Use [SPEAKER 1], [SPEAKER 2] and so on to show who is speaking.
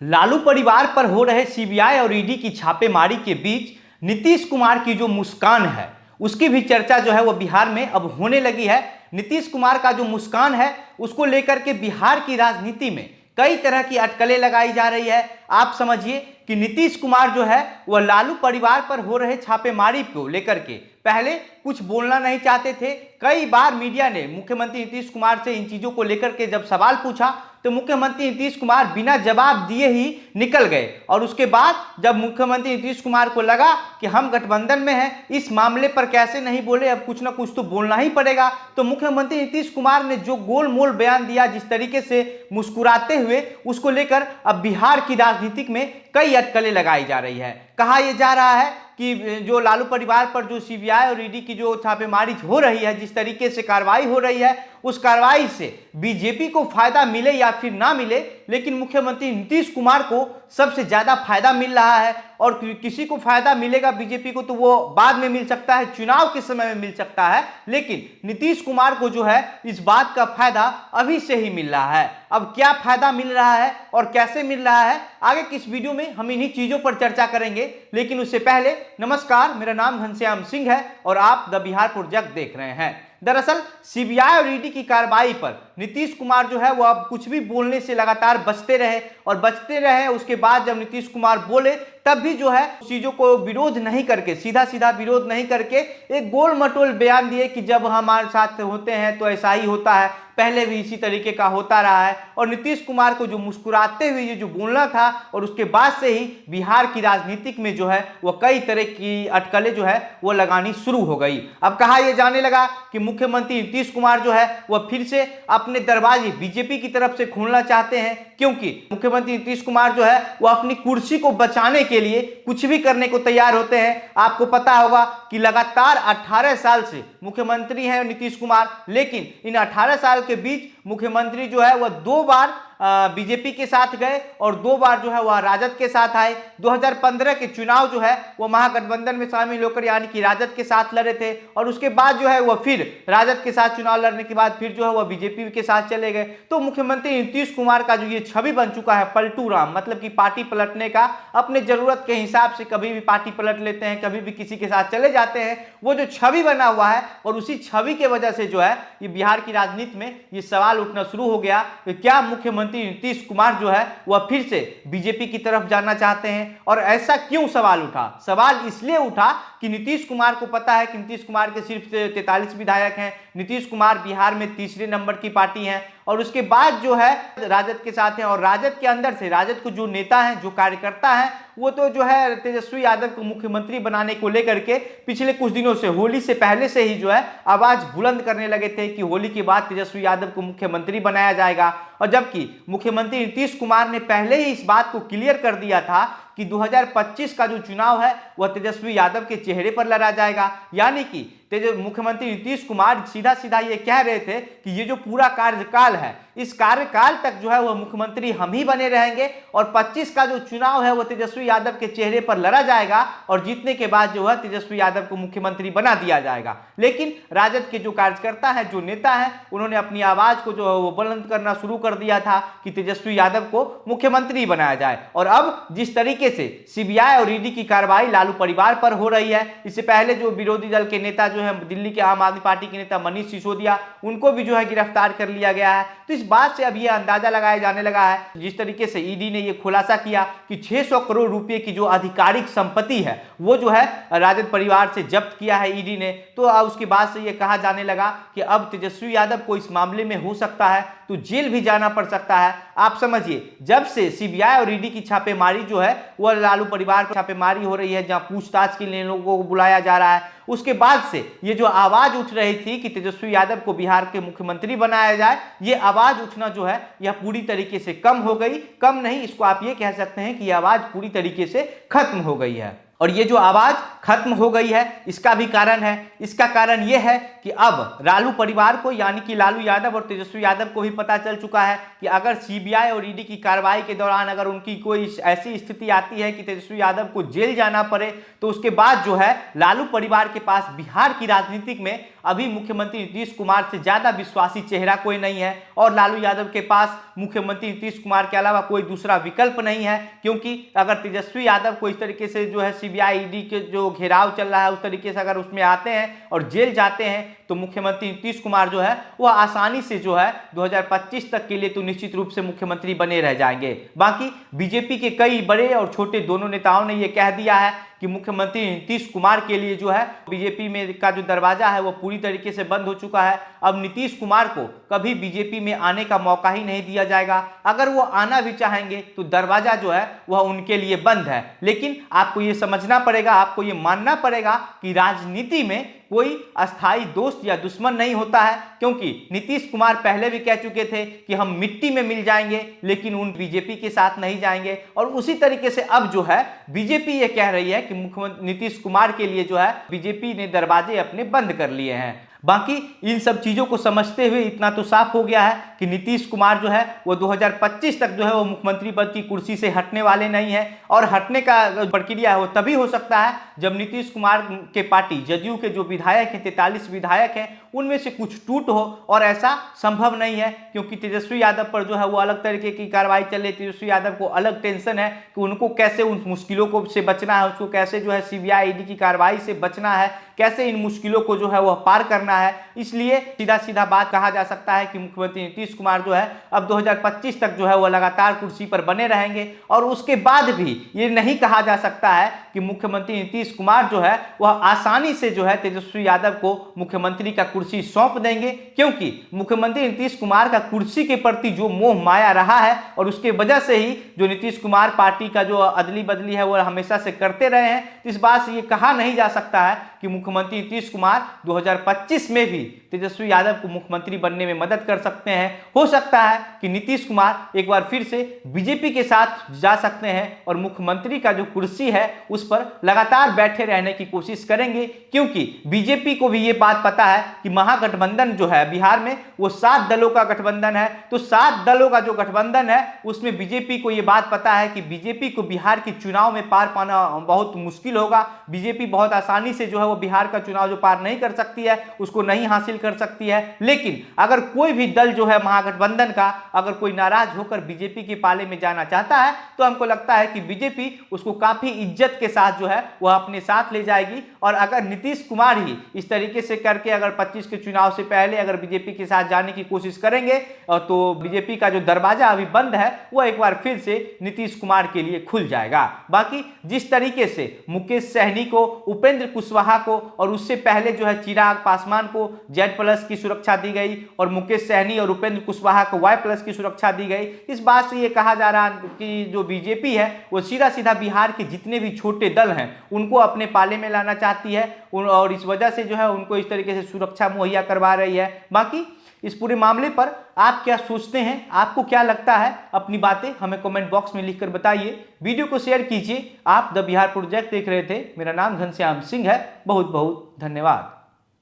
[SPEAKER 1] लालू परिवार पर हो रहे सीबीआई और ईडी की छापेमारी के बीच नीतीश कुमार की जो मुस्कान है उसकी भी चर्चा जो है वो बिहार में अब होने लगी है। नीतीश कुमार का जो मुस्कान है उसको लेकर के बिहार की राजनीति में कई तरह की अटकलें लगाई जा रही है। आप समझिए कि नीतीश कुमार जो है वह लालू परिवार पर हो रहे छापेमारी को लेकर के पहले कुछ बोलना नहीं चाहते थे। कई बार मीडिया ने मुख्यमंत्री नीतीश कुमार से इन चीजों को लेकर के जब सवाल पूछा तो मुख्यमंत्री नीतीश कुमार बिना जवाब दिए ही निकल गए। और उसके बाद जब मुख्यमंत्री नीतीश कुमार को लगा कि हम गठबंधन में हैं, इस मामले पर कैसे नहीं बोले, अब कुछ ना कुछ तो बोलना ही पड़ेगा, तो मुख्यमंत्री नीतीश कुमार ने जो गोलमोल बयान दिया, जिस तरीके से मुस्कुराते हुए, उसको लेकर अब बिहार की राजनीतिक में कई अटकलें लगाई जा रही है। कहा यह जा रहा है कि जो लालू परिवार पर जो सीबीआई और ईडी की जो छापेमारी हो रही है, जिस तरीके से कार्रवाई हो रही है, उस कार्रवाई से बीजेपी को फायदा मिले या फिर ना मिले, लेकिन मुख्यमंत्री नीतीश कुमार को सबसे ज्यादा फायदा मिल रहा है। और किसी को फायदा मिलेगा बीजेपी को तो वो बाद में मिल सकता है, चुनाव के समय में मिल सकता है, लेकिन नीतीश कुमार को जो है इस बात का फायदा अभी से ही मिल रहा है। अब क्या फायदा मिल रहा है और कैसे मिल रहा है, आगे की इस वीडियो में हम इन्हीं चीजों पर चर्चा करेंगे। लेकिन उससे पहले नमस्कार, मेरा नाम घनश्याम सिंह है और आप द बिहार प्रोजेक्ट देख रहे हैं। दरअसल सीबीआई और ईडी की कार्रवाई पर नीतीश कुमार जो है वो अब कुछ भी बोलने से लगातार बचते रहे। उसके बाद जब नीतीश कुमार बोले तब भी जो है चीजों को विरोध नहीं करके, सीधा सीधा विरोध नहीं करके एक गोल मटोल बयान दिए कि जब हमारे साथ होते हैं तो ऐसा ही होता है, पहले भी इसी तरीके का होता रहा है। और नीतीश कुमार को जो मुस्कुराते हुए ये जो बोलना था, और उसके बाद से ही बिहार की राजनीतिक में जो है वो कई तरह की अटकलें जो है वो लगानी शुरू हो गई। अब कहा यह जाने लगा कि मुख्यमंत्री नीतीश कुमार जो है वह फिर से अपने दरवाजे बीजेपी की तरफ से खोलना चाहते हैं, क्योंकि मुख्यमंत्री नीतीश कुमार जो है वह अपनी कुर्सी को बचाने के लिए कुछ भी करने को तैयार होते हैं। आपको पता होगा कि लगातार 18 साल से मुख्यमंत्री हैं नीतीश कुमार, लेकिन इन 18 साल के बीच मुख्यमंत्री जो है वह 2 बार बीजेपी के साथ गए और 2 बार जो है वह राजद के साथ आए। 2015 के चुनाव जो है वह महागठबंधन में शामिल होकर यानी कि राजद के साथ लड़े थे, और उसके बाद जो है वह फिर राजद के साथ चुनाव लड़ने के बाद फिर जो है वह बीजेपी के साथ चले गए। तो मुख्यमंत्री नीतीश कुमार का जो ये छवि बन चुका है पलटू राम, मतलब कि पार्टी पलटने का, अपने जरूरत के हिसाब से कभी भी पार्टी पलट लेते हैं, कभी भी किसी के साथ चले जाते हैं, वो जो छवि बना हुआ है, और उसी छवि के वजह से जो है ये बिहार की राजनीति में ये सवाल उठना शुरू हो गया कि क्या मुख्यमंत्री नीतीश कुमार जो है वह फिर से बीजेपी की तरफ जाना चाहते हैं। और ऐसा क्यों सवाल उठा? सवाल इसलिए उठा कि नीतीश कुमार को पता है कि नीतीश कुमार के सिर्फ 43 विधायक हैं, नीतीश कुमार बिहार में तीसरे नंबर की पार्टी है, और उसके बाद जो है राजद के साथ हैं, और राजद के अंदर से राजद को जो नेता हैं, जो कार्यकर्ता हैं, वो तो जो है तेजस्वी यादव को मुख्यमंत्री बनाने को लेकर के पिछले कुछ दिनों से, होली से पहले से ही जो है आवाज बुलंद करने लगे थे कि होली के बाद तेजस्वी यादव को मुख्यमंत्री बनाया जाएगा। और जबकि मुख्यमंत्री नीतीश कुमार ने पहले ही इस बात को क्लियर कर दिया था कि 2025 का जो चुनाव है वह तेजस्वी यादव के चेहरे पर लड़ा जाएगा, यानी कि मुख्यमंत्री नीतीश कुमार सीधा सीधा ये कह रहे थे कि ये जो पूरा कार्यकाल है, इस कार्यकाल तक जो है वह मुख्यमंत्री हम ही बने रहेंगे, और 25 का जो चुनाव है वह तेजस्वी यादव के चेहरे पर लड़ा जाएगा, और जीतने के बाद जो है तेजस्वी यादव को मुख्यमंत्री बना दिया जाएगा। लेकिन राजद के जो कार्यकर्ता है, जो नेता है, उन्होंने अपनी आवाज को जो है वो बुलंद करना शुरू कर दिया था कि तेजस्वी यादव को मुख्यमंत्री बनाया जाए। और अब जिस तरीके से सीबीआई और ईडी की कार्रवाई लालू परिवार पर हो रही है, इससे पहले जो विरोधी दल के नेता जो है दिल्ली के आम आदमी पार्टी के नेता मनीष सिसोदिया, उनको भी जो है गिरफ्तार कर लिया गया है। तो इस बात से अब यह अंदाजा लगाया जाने लगा है, जिस तरीके से ईडी ने यह खुलासा किया कि 600 करोड़ रुपए की जो आधिकारिक संपत्ति है वो जो है राजद परिवार से जब्त किया है ईडी ने, तो उसके बाद से यह कहा जाने लगा कि अब तेजस्वी यादव को इस मामले में हो सकता है तो जेल भी जाना पड़ सकता है। आप समझिए, जब से सीबीआई और ईडी की छापेमारी जो है वह लालू परिवार पर छापेमारी हो रही है, जहां पूछताछ के लिए लोगों को बुलाया जा रहा है, उसके बाद से ये जो आवाज उठ रही थी कि तेजस्वी यादव को बिहार के मुख्यमंत्री बनाया जाए, ये आवाज उठना जो है यह पूरी तरीके से कम हो गई। कम नहीं, इसको आप ये कह सकते हैं कि यह आवाज पूरी तरीके से खत्म हो गई है। और ये जो आवाज खत्म हो गई है इसका भी कारण है। इसका कारण यह है कि अब लालू परिवार को, यानी कि लालू यादव और तेजस्वी यादव को भी पता चल चुका है कि अगर सीबीआई और ईडी की कार्रवाई के दौरान अगर उनकी कोई ऐसी स्थिति आती है कि तेजस्वी यादव को जेल जाना पड़े, तो उसके बाद जो है लालू परिवार के पास बिहार की राजनीतिक में अभी मुख्यमंत्री नीतीश कुमार से ज़्यादा विश्वासी चेहरा कोई नहीं है और लालू यादव के पास मुख्यमंत्री नीतीश कुमार के अलावा कोई दूसरा विकल्प नहीं है। क्योंकि अगर तेजस्वी यादव को इस तरीके से जो है सीबीआई ईडी के जो घेराव चल रहा है उस तरीके से अगर उसमें आते हैं और जेल जाते हैं तो मुख्यमंत्री नीतीश कुमार जो है वह आसानी से जो है 2025 तक के लिए तो निश्चित रूप से मुख्यमंत्री बने रह जाएंगे। बाकी बीजेपी के कई बड़े और छोटे दोनों नेताओं ने यह कह दिया है कि मुख्यमंत्री नीतीश कुमार के लिए जो है बीजेपी में का जो दरवाजा है वो पूरी तरीके से बंद हो चुका है। अब नीतीश कुमार को कभी बीजेपी में आने का मौका ही नहीं दिया जाएगा। अगर वो आना भी चाहेंगे तो दरवाजा जो है वह उनके लिए बंद है। लेकिन आपको ये समझना पड़ेगा, आपको ये मानना पड़ेगा कि राजनीति में कोई अस्थाई दोस्त या दुश्मन नहीं होता है। क्योंकि नीतीश कुमार पहले भी कह चुके थे कि हम मिट्टी में मिल जाएंगे लेकिन उन बीजेपी के साथ नहीं जाएंगे। और उसी तरीके से अब जो है बीजेपी ये कह रही है कि मुख्यमंत्री नीतीश कुमार के लिए जो है बीजेपी ने दरवाजे अपने बंद कर लिए हैं। बाकी इन सब चीज़ों को समझते हुए इतना तो साफ हो गया है कि नीतीश कुमार जो है वो 2025 तक जो है वो मुख्यमंत्री पद की कुर्सी से हटने वाले नहीं है। और हटने का प्रक्रिया है वो तभी हो सकता है जब नीतीश कुमार के पार्टी जदयू के जो विधायक हैं 43 विधायक हैं उनमें से कुछ टूट हो। और ऐसा संभव नहीं है क्योंकि तेजस्वी यादव पर जो है वो अलग तरीके की कार्रवाई चल रही है। तेजस्वी यादव को अलग टेंशन है कि उनको कैसे उन मुश्किलों को से बचना है, उसको कैसे जो है सीबीआई ईडी की कार्रवाई से बचना है, कैसे इन मुश्किलों को जो है वह पार करना है। इसलिए सीधा सीधा बात कहा जा सकता है कि मुख्यमंत्री नीतीश कुमार जो है अब 2025 तक जो है वह लगातार कुर्सी पर बने रहेंगे। और उसके बाद भी ये नहीं कहा जा सकता है कि मुख्यमंत्री नीतीश कुमार जो है वह आसानी से जो है तेजस्वी यादव को मुख्यमंत्री का कुर्सी सौंप देंगे। क्योंकि मुख्यमंत्री नीतीश कुमार का कुर्सी के प्रति जो मोह माया रहा है और उसके वजह से ही जो नीतीश कुमार पार्टी का जो अदली बदली है वह हमेशा से करते रहे हैं। इस बात से ये कहा नहीं जा सकता है कि मुख्यमंत्री नीतीश कुमार 2025 में भी तेजस्वी यादव को मुख्यमंत्री बनने में मदद कर सकते हैं। हो सकता है कि नीतीश कुमार एक बार फिर से बीजेपी के साथ जा सकते हैं और मुख्यमंत्री का जो कुर्सी है उस पर लगातार बैठे रहने की कोशिश करेंगे। क्योंकि बीजेपी को भी ये बात पता है कि महागठबंधन जो है बिहार में वो 7 दलों का गठबंधन है। तो 7 दलों का जो गठबंधन है उसमें बीजेपी को ये बात पता है कि बीजेपी को बिहार के चुनाव में पार पाना बहुत मुश्किल होगा। बीजेपी बहुत आसानी से जो है वो बिहार का चुनाव जो पार नहीं कर सकती है उसको नहीं हासिल कर सकती है। लेकिन अगर कोई भी दल जो है महागठबंधन का अगर कोई नाराज होकर बीजेपी के पाले में जाना चाहता है तो हमको लगता है कि बीजेपी उसको काफी इज्जत के साथ जो है वह अपने साथ ले जाएगी। और अगर नीतीश कुमार ही इस तरीके से करके अगर 25 के चुनाव से पहले अगर बीजेपी के साथ जाने की कोशिश करेंगे तो बीजेपी का जो दरवाजा अभी बंद है वह एक बार फिर से नीतीश कुमार के लिए खुल जाएगा। बाकी जिस तरीके से मुकेश सहनी को, उपेंद्र कुशवाहा को और उससे पहले जो है चिराग पासवान को Z+ की सुरक्षा दी गई और मुकेश सहनी और उपेंद्र कुशवाहा को Y+ की सुरक्षा दी गई, इस बात से ये कहा जा रहा है कि जो बीजेपी है वो सीधा सीधा बिहार के जितने भी छोटे दल हैं उनको अपने पाले में लाना चाहती है और इस वजह से जो है उनको इस तरीके से सुरक्षा मुहैया करवा रही है। बाकी इस पूरे मामले पर आप क्या सोचते हैं, आपको क्या लगता है, अपनी बातें हमें कमेंट बॉक्स में लिखकर बताइए। वीडियो को शेयर कीजिए। आप द बिहार प्रोजेक्ट देख रहे थे। मेरा नाम घनश्याम सिंह है। बहुत बहुत धन्यवाद।